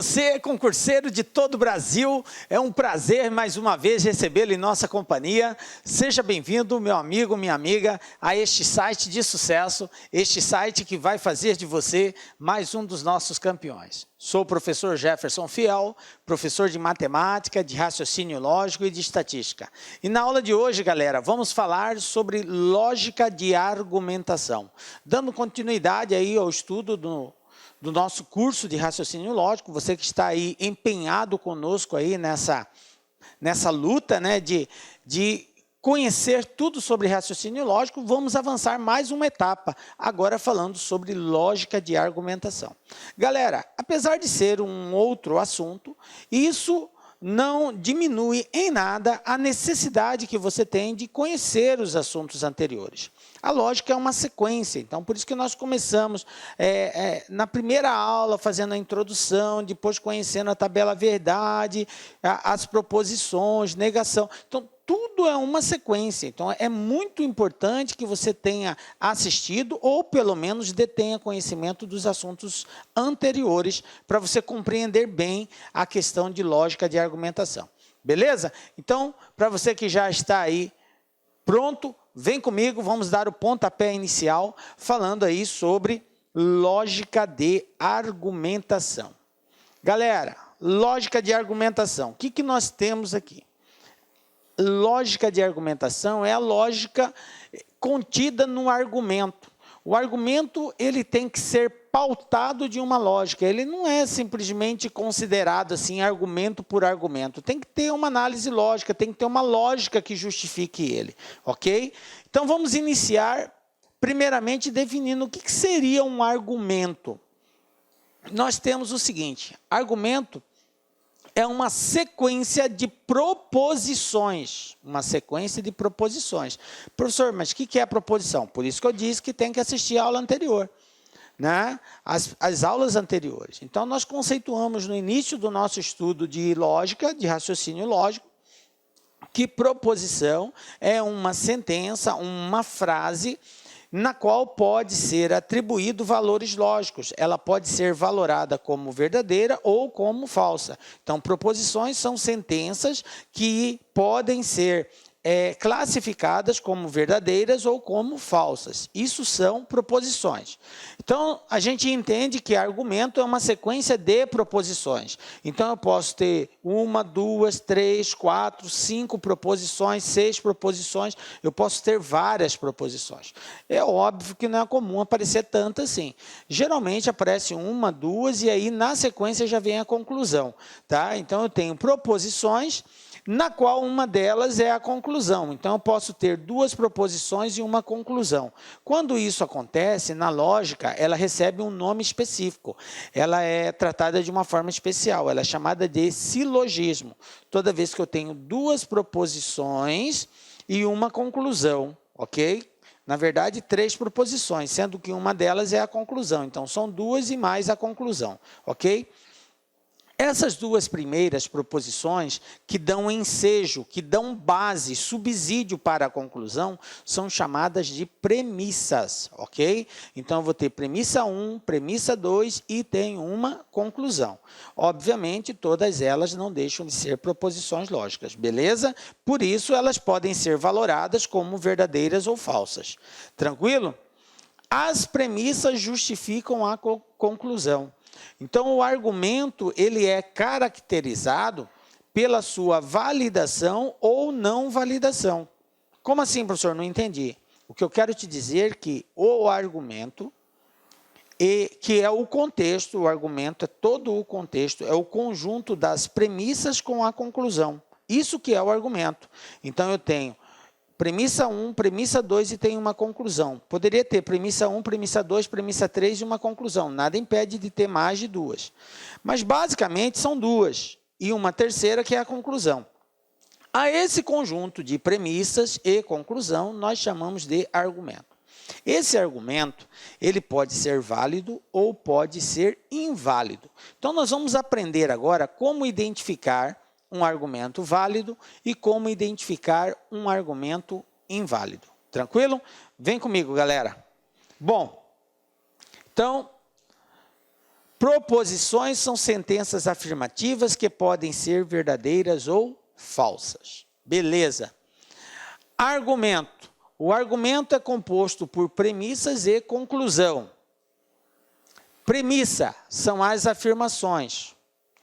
Você é concurseiro de todo o Brasil, é um prazer mais uma vez recebê-lo em nossa companhia. Seja bem-vindo, meu amigo, minha amiga, a este site de sucesso, este site que vai fazer de você mais um dos nossos campeões. Sou o professor Jefferson Fiel, professor de matemática, de raciocínio lógico e de estatística. E na aula de hoje, galera, vamos falar sobre lógica de argumentação, dando continuidade aí ao estudo do nosso curso de raciocínio lógico. Você que está aí empenhado conosco aí nessa luta, né, de conhecer tudo sobre raciocínio lógico, vamos avançar mais uma etapa, agora falando sobre lógica de argumentação. Galera, apesar de ser um outro assunto, isso não diminui em nada a necessidade que você tem de conhecer os assuntos anteriores. A lógica é uma sequência, então por isso que nós começamos na primeira aula fazendo a introdução, depois conhecendo a tabela verdade, as proposições, negação. Então tudo é uma sequência, então é muito importante que você tenha assistido ou pelo menos detenha conhecimento dos assuntos anteriores para você compreender bem a questão de lógica de argumentação. Beleza? Então, para você que já está aí pronto, vem comigo, vamos dar o pontapé inicial falando aí sobre lógica de argumentação. Galera, lógica de argumentação, o que nós temos aqui? Lógica de argumentação é a lógica contida no argumento. O argumento ele tem que ser pautado de uma lógica, ele não é simplesmente considerado assim argumento por argumento, tem que ter uma análise lógica, tem que ter uma lógica que justifique ele, ok? Então vamos iniciar primeiramente definindo o que seria um argumento. Nós temos o seguinte, argumento é uma sequência de proposições. Uma sequência de proposições. Professor, mas o que é a proposição? Por isso que eu disse que tem que assistir a aula anterior, né? As aulas anteriores. Então, nós conceituamos no início do nosso estudo de lógica, de raciocínio lógico, que proposição é uma sentença, uma frase na qual pode ser atribuído valores lógicos. Ela pode ser valorada como verdadeira ou como falsa. Então, proposições são sentenças que podem ser classificadas como verdadeiras ou como falsas. Isso são proposições. Então, a gente entende que argumento é uma sequência de proposições. Então, eu posso ter 1, 2, 3, 4, 5 proposições, 6 proposições, eu posso ter várias proposições. É óbvio que não é comum aparecer tantas assim. Geralmente aparece 1, 2 e aí na sequência já vem a conclusão. Tá? Então, eu tenho proposições, na qual uma delas é a conclusão. Então, eu posso ter 2 proposições e uma conclusão. Quando isso acontece, na lógica, ela recebe um nome específico. Ela é tratada de uma forma especial, ela é chamada de silogismo. Toda vez que eu tenho 2 proposições e uma conclusão, ok? Na verdade, 3 proposições, sendo que uma delas é a conclusão. Então, são 2 e mais a conclusão, ok? Essas 2 primeiras proposições que dão ensejo, que dão base, subsídio para a conclusão, são chamadas de premissas, ok? Então, eu vou ter premissa 1, premissa 2 e tenho uma conclusão. Obviamente, todas elas não deixam de ser proposições lógicas, beleza? Por isso, elas podem ser valoradas como verdadeiras ou falsas. Tranquilo? As premissas justificam a conclusão. Então, o argumento ele é caracterizado pela sua validação ou não validação. Como assim, professor? Não entendi. O que eu quero te dizer é que o argumento, que é o contexto, o argumento é todo o contexto, é o conjunto das premissas com a conclusão. Isso que é o argumento. Então, eu tenho premissa 1, premissa 2 e tem uma conclusão. Poderia ter premissa 1, premissa 2, premissa 3 e uma conclusão. Nada impede de ter mais de 2. Mas, basicamente, são 2. E uma terceira que é a conclusão. A esse conjunto de premissas e conclusão, nós chamamos de argumento. Esse argumento, ele pode ser válido ou pode ser inválido. Então, nós vamos aprender agora como identificar um argumento válido e como identificar um argumento inválido. Tranquilo? Vem comigo, galera. Bom, então, Proposições são sentenças afirmativas que podem ser verdadeiras ou falsas. Beleza. Argumento. O argumento é composto por premissas e conclusão. Premissa são as afirmações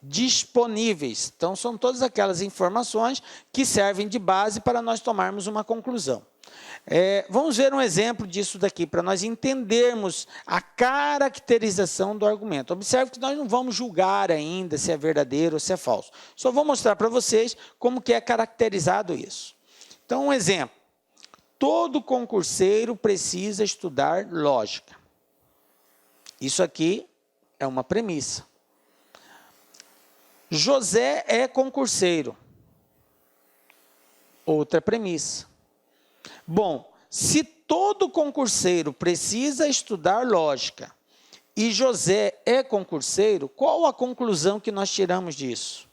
disponíveis. Então, são todas aquelas informações que servem de base para nós tomarmos uma conclusão. Vamos ver um exemplo disso daqui, para nós entendermos a caracterização do argumento. Observe que nós não vamos julgar ainda se é verdadeiro ou se é falso. Só vou mostrar para vocês como que é caracterizado isso. Então, um exemplo. Todo concurseiro precisa estudar lógica. Isso aqui é uma premissa. José é concurseiro. Outra premissa. Bom, se todo concurseiro precisa estudar lógica e José é concurseiro, qual a conclusão que nós tiramos disso?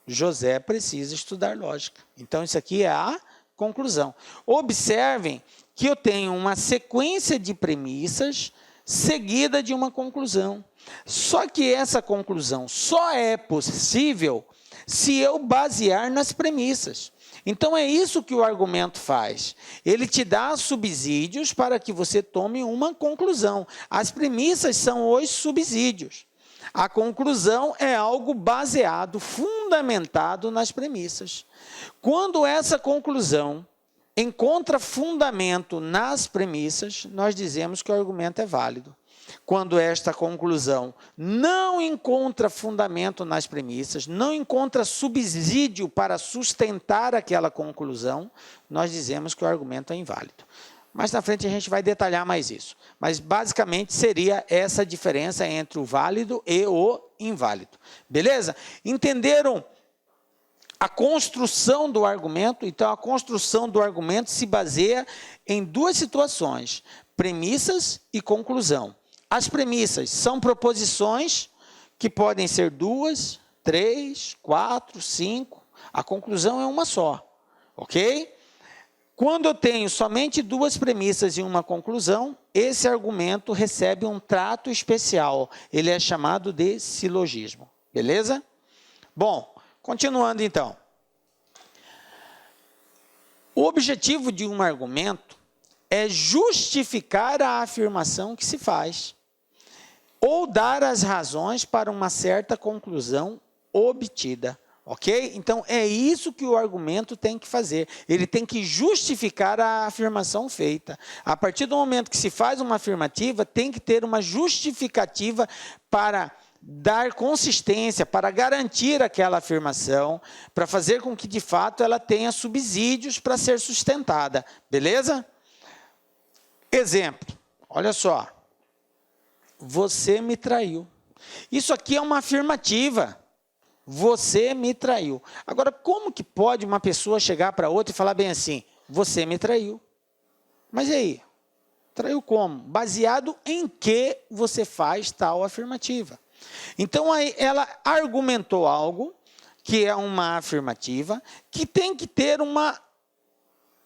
José precisa estudar lógica. Então, isso aqui é a conclusão. Observem que eu tenho uma sequência de premissas seguida de uma conclusão. Só que essa conclusão só é possível se eu basear nas premissas. Então, é isso que o argumento faz. Ele te dá subsídios para que você tome uma conclusão. As premissas são os subsídios. A conclusão é algo baseado, fundamentado nas premissas. Quando essa conclusão encontra fundamento nas premissas, nós dizemos que o argumento é válido. Quando esta conclusão não encontra fundamento nas premissas, não encontra subsídio para sustentar aquela conclusão, nós dizemos que o argumento é inválido. Mais na frente a gente vai detalhar mais isso. Mas basicamente seria essa diferença entre o válido e o inválido. Beleza? Entenderam a construção do argumento? Então, a construção do argumento se baseia em duas situações: premissas e conclusão. As premissas são proposições que podem ser 2, 3, 4, 5. A conclusão é uma só, ok? Quando eu tenho somente duas premissas e uma conclusão, esse argumento recebe um trato especial. Ele é chamado de silogismo, beleza? Bom, continuando então. O objetivo de um argumento é justificar a afirmação que se faz, ou dar as razões para uma certa conclusão obtida, ok? Então, é isso que o argumento tem que fazer. Ele tem que justificar a afirmação feita. A partir do momento que se faz uma afirmativa, tem que ter uma justificativa para dar consistência, para garantir aquela afirmação, para fazer com que, de fato, ela tenha subsídios para ser sustentada. Beleza? Exemplo. Olha só. Você me traiu. Isso aqui é uma afirmativa. Você me traiu. Agora, como que pode uma pessoa chegar para outra e falar bem assim, você me traiu? Mas e aí? Traiu como? Baseado em que você faz tal afirmativa. Então, aí ela argumentou algo, que é uma afirmativa, que tem que ter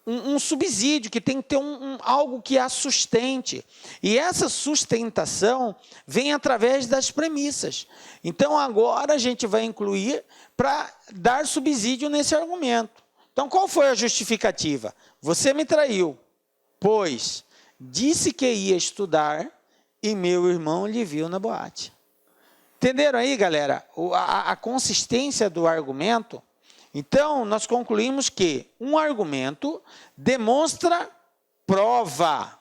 um subsídio, que tem que ter algo que a sustente. E essa sustentação vem através das premissas. Então, agora a gente vai incluir para dar subsídio nesse argumento. Então, qual foi a justificativa? Você me traiu, pois disse que ia estudar e meu irmão lhe viu na boate. Entenderam aí, galera? A consistência do argumento. Então, nós concluímos que um argumento demonstra prova.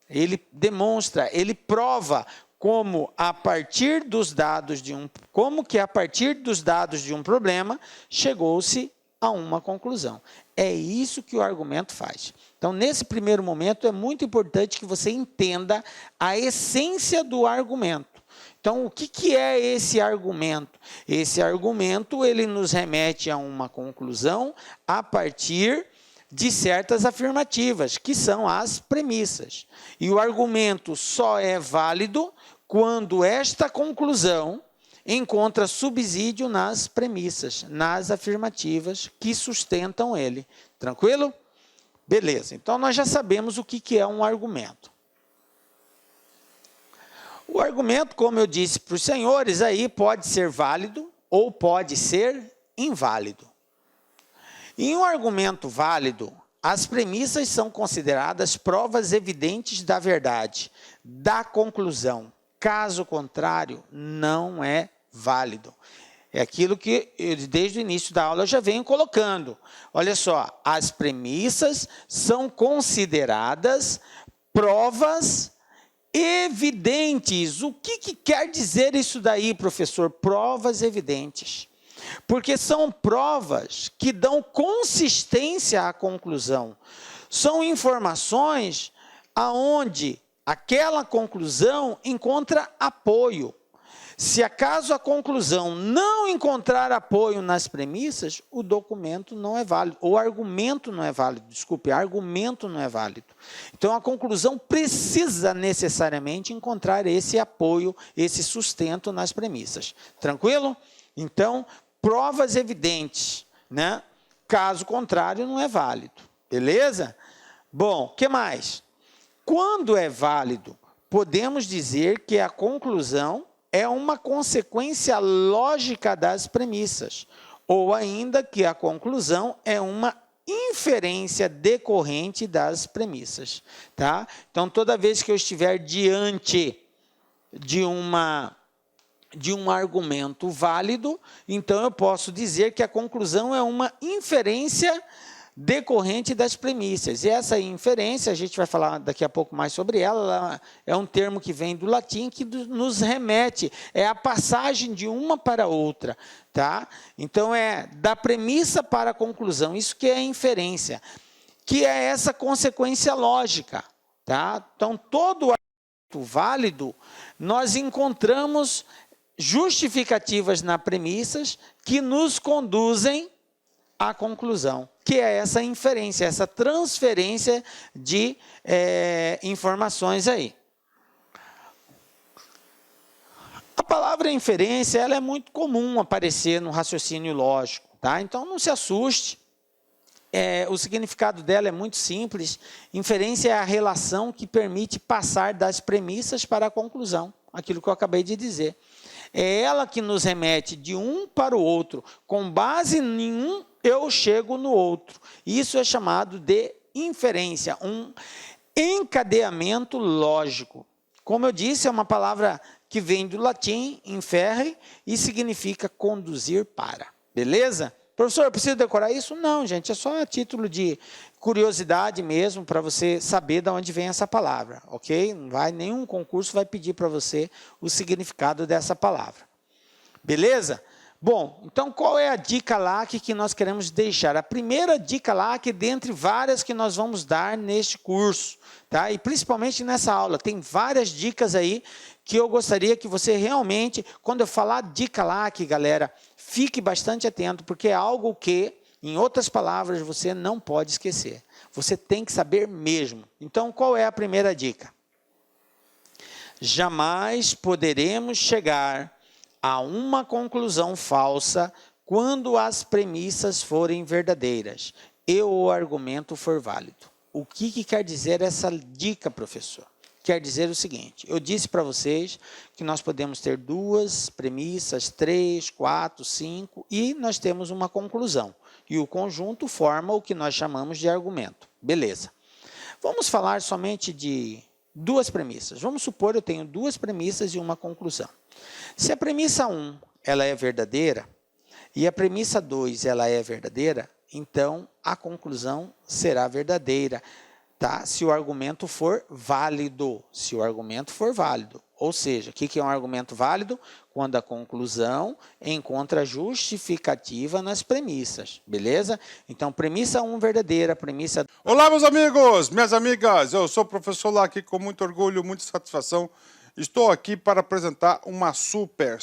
Ele prova como a partir dos dados de um problema chegou-se a uma conclusão. É isso que o argumento faz. Então, nesse primeiro momento, é muito importante que você entenda a essência do argumento. Então, o que é esse argumento? Esse argumento, ele nos remete a uma conclusão a partir de certas afirmativas, que são as premissas. E o argumento só é válido quando esta conclusão encontra subsídio nas premissas, nas afirmativas que sustentam ele. Tranquilo? Beleza. Então, nós já sabemos o que é um argumento. O argumento, como eu disse para os senhores, aí pode ser válido ou pode ser inválido. Em um argumento válido, as premissas são consideradas provas evidentes da verdade, da conclusão. Caso contrário, não é válido. É aquilo que eu, desde o início da aula, eu já venho colocando. Olha só, as premissas são consideradas provas evidentes. O que quer dizer isso daí, professor? Provas evidentes. Porque são provas que dão consistência à conclusão. São informações aonde aquela conclusão encontra apoio. Se acaso a conclusão não encontrar apoio nas premissas, o documento não é válido, ou argumento não é válido, desculpe, argumento não é válido. Então, a conclusão precisa necessariamente encontrar esse apoio, esse sustento nas premissas. Tranquilo? Então, provas evidentes, né? Caso contrário, não é válido. Beleza? Bom, o que mais? Quando é válido, podemos dizer que a conclusão é uma consequência lógica das premissas, ou ainda que a conclusão é uma inferência decorrente das premissas, tá? Então, toda vez que eu estiver diante de um argumento válido, então eu posso dizer que a conclusão é uma inferência decorrente das premissas. E essa inferência, a gente vai falar daqui a pouco mais sobre ela é um termo que vem do latim, que nos remete, é a passagem de uma para outra, tá? Então, é da premissa para a conclusão, isso que é inferência, que é essa consequência lógica, tá? Então, todo argumento válido, nós encontramos justificativas nas premissas que nos conduzem à conclusão, que é essa inferência, essa transferência de informações aí. A palavra inferência, ela é muito comum aparecer no raciocínio lógico, tá? Então, não se assuste. O significado dela é muito simples. Inferência é a relação que permite passar das premissas para a conclusão, aquilo que eu acabei de dizer. É ela que nos remete de um para o outro. Com base em um, eu chego no outro. Isso é chamado de inferência, um encadeamento lógico. Como eu disse, é uma palavra que vem do latim, inferre, e significa conduzir para. Beleza? Professor, eu preciso decorar isso? Não, gente, é só a título de curiosidade mesmo, para você saber de onde vem essa palavra, ok? Nenhum concurso vai pedir para você o significado dessa palavra. Beleza? Bom, então qual é a dica LAC que nós queremos deixar? A primeira dica LAC, dentre várias que nós vamos dar neste curso, tá? E principalmente nessa aula, tem várias dicas aí que eu gostaria que você realmente, quando eu falar dica LAC, galera, fique bastante atento, porque é algo que, em outras palavras, você não pode esquecer. Você tem que saber mesmo. Então, qual é a primeira dica? Jamais poderemos chegar a uma conclusão falsa quando as premissas forem verdadeiras e o argumento for válido. O que quer dizer essa dica, professor? Quer dizer o seguinte, eu disse para vocês que nós podemos ter 2 premissas, 3, 4, 5 e nós temos uma conclusão. E o conjunto forma o que nós chamamos de argumento. Beleza. Vamos falar somente de 2 premissas. Vamos supor que eu tenho 2 premissas e uma conclusão. Se a premissa 1 ela é verdadeira e a premissa 2 ela é verdadeira, então a conclusão será verdadeira. Tá? Se o argumento for válido, se o argumento for válido. Ou seja, o que é um argumento válido? Quando a conclusão encontra justificativa nas premissas, beleza? Então, premissa 1 verdadeira, premissa... Olá, meus amigos, minhas amigas, eu sou o professor LAC com muito orgulho, muita satisfação. Estou aqui para apresentar uma super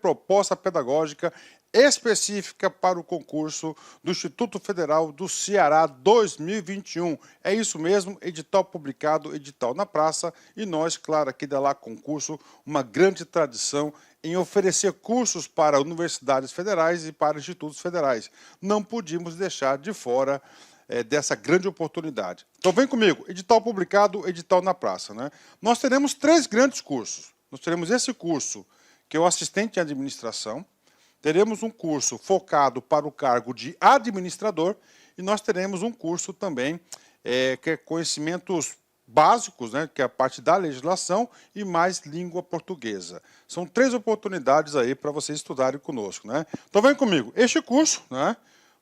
proposta pedagógica específica para o concurso do Instituto Federal do Ceará 2021. É isso mesmo, edital publicado, edital na praça, e nós, claro, aqui da LAC Concurso, uma grande tradição em oferecer cursos para universidades federais e para institutos federais. Não podíamos deixar de fora dessa grande oportunidade. Então vem comigo, edital publicado, edital na praça, né? Nós teremos 3 grandes cursos. nós teremos esse curso, que é o assistente em administração, teremos um curso focado para o cargo de administrador e nós teremos um curso também que é conhecimentos básicos, né, que é a parte da legislação e mais língua portuguesa. São 3 oportunidades aí para vocês estudarem conosco, né? Então vem comigo. Este curso, né,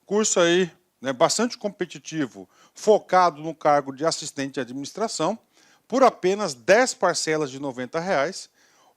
curso aí, né, bastante competitivo, focado no cargo de assistente de administração, por apenas 10 parcelas de R$ 90.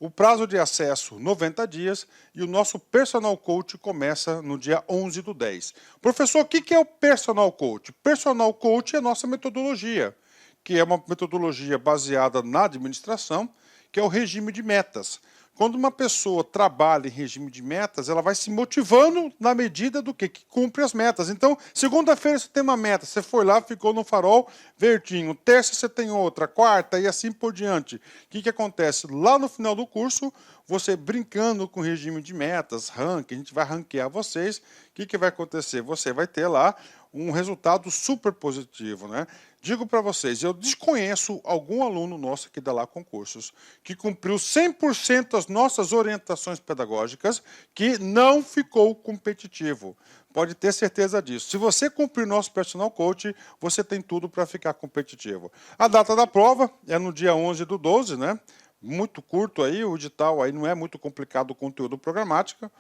O prazo de acesso, 90 dias, e o nosso Personal Coach começa no dia 11/10. Professor, o que é o Personal Coach? Personal Coach é a nossa metodologia, que é uma metodologia baseada na administração, que é o regime de metas. Quando uma pessoa trabalha em regime de metas, ela vai se motivando na medida do que cumpre as metas. Então, segunda-feira você tem uma meta, você foi lá, ficou no farol verdinho. Terça você tem outra, quarta e assim por diante. O que acontece? Lá no final do curso, você brincando com o regime de metas, ranking, a gente vai ranquear vocês. O que vai acontecer? Você vai ter lá um resultado super positivo, né? Digo para vocês, eu desconheço algum aluno nosso aqui da Lá Concursos que cumpriu 100% as nossas orientações pedagógicas que não ficou competitivo. Pode ter certeza disso. Se você cumprir nosso Personal Coach, você tem tudo para ficar competitivo. A data da prova é no dia 11/12, né? Muito curto aí, o edital aí não é muito complicado o conteúdo programático.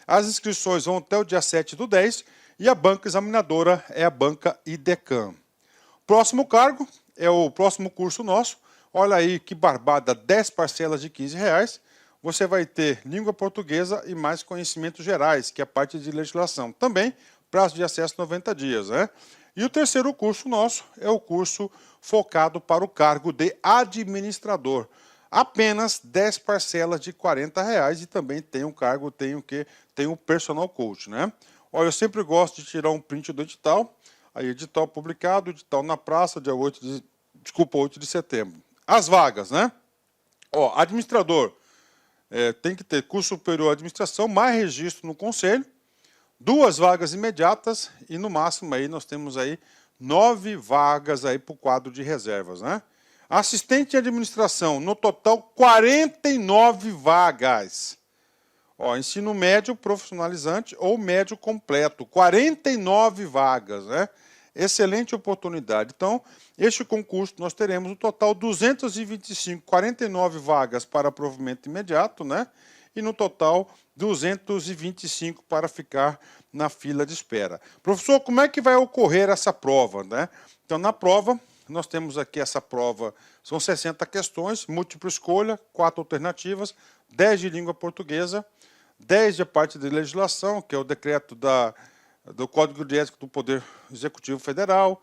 As inscrições vão até o dia 7/10 e a banca examinadora é a banca IDECAM. Próximo cargo é o próximo curso nosso. Olha aí que barbada, 10 parcelas de R$ 15. Você vai ter língua portuguesa e mais conhecimentos gerais, que é a parte de legislação. Também, prazo de acesso 90 dias, né? E o terceiro curso nosso é o curso focado para o cargo de administrador. Apenas 10 parcelas de R$ 40 e também tem um cargo, tem o Personal Coach, né? Olha, eu sempre gosto de tirar um print do edital. Aí, edital publicado, edital na praça, dia 8 de setembro. As vagas, né? Ó, administrador, tem que ter curso superior à administração, mais registro no conselho, 2 vagas imediatas e no máximo aí nós temos aí 9 vagas aí para o quadro de reservas, né? Assistente de administração, no total 49 vagas. Ó, ensino médio profissionalizante ou médio completo, 49 vagas, né? Excelente oportunidade. Então, este concurso nós teremos no total 225, 49 vagas para provimento imediato, né? E no total 225 para ficar na fila de espera. Professor, como é que vai ocorrer essa prova, né? Então, na prova, nós temos aqui essa prova, são 60 questões, múltipla escolha, 4 alternativas, 10 de língua portuguesa, 10 de parte de legislação, que é o decreto do Código de Ética do Poder Executivo Federal,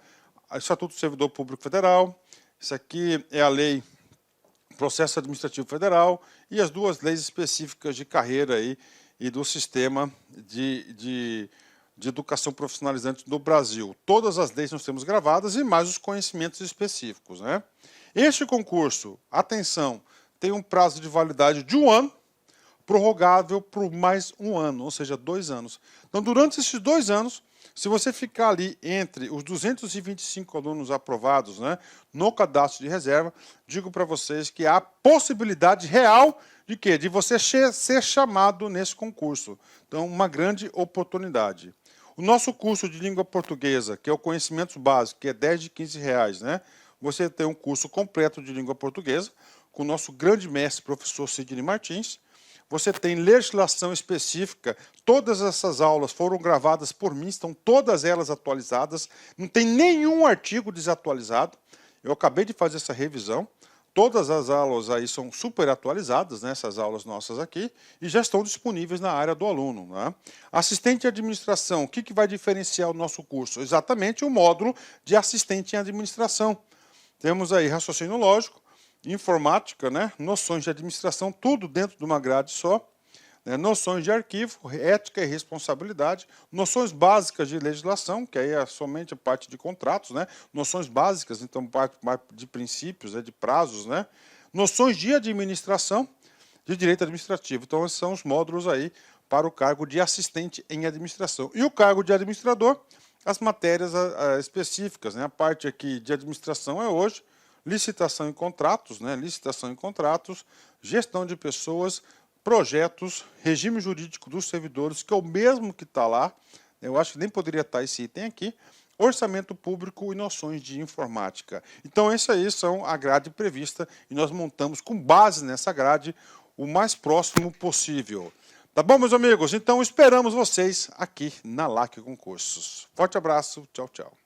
o Estatuto do Servidor Público Federal, isso aqui é a lei Processo Administrativo Federal e as 2 leis específicas de carreira aí e do sistema de educação profissionalizante do Brasil. Todas as leis nós temos gravadas e mais os conhecimentos específicos, né? Este concurso, atenção, tem um prazo de validade de 1 ano, prorrogável por mais 1 ano, ou seja, 2 anos. Então, durante esses 2 anos, se você ficar ali entre os 225 alunos aprovados, né, no cadastro de reserva, digo para vocês que há possibilidade real de quê? De você ser chamado nesse concurso. Então, uma grande oportunidade. O nosso curso de língua portuguesa, que é o Conhecimentos Básicos, que é 10 de R$ 15, né? Você tem um curso completo de língua portuguesa, com o nosso grande mestre, professor Sidney Martins. Você tem legislação específica, todas essas aulas foram gravadas por mim, estão todas elas atualizadas, não tem nenhum artigo desatualizado. Eu acabei de fazer essa revisão, todas as aulas aí são super atualizadas, né, essas aulas nossas aqui, e já estão disponíveis na área do aluno, né? Assistente de administração, o que vai diferenciar o nosso curso? Exatamente o módulo de assistente em administração. Temos aí raciocínio lógico, informática, né? Noções de administração, tudo dentro de uma grade só, né? Noções de arquivo, ética e responsabilidade, noções básicas de legislação, que aí é somente a parte de contratos, né? Noções básicas, então, parte de princípios, de prazos, né? Noções de administração, de direito administrativo. Então, esses são os módulos aí para o cargo de assistente em administração. E o cargo de administrador, as matérias específicas, né? A parte aqui de administração é hoje, licitação e contratos, né? Licitação e contratos, gestão de pessoas, projetos, regime jurídico dos servidores, que é o mesmo que está lá. Eu acho que nem poderia estar esse item aqui. Orçamento público e noções de informática. Então, essas aí são a grade prevista e nós montamos com base nessa grade o mais próximo possível. Tá bom, meus amigos? Então, esperamos vocês aqui na LAC Concursos. Forte abraço, tchau, tchau.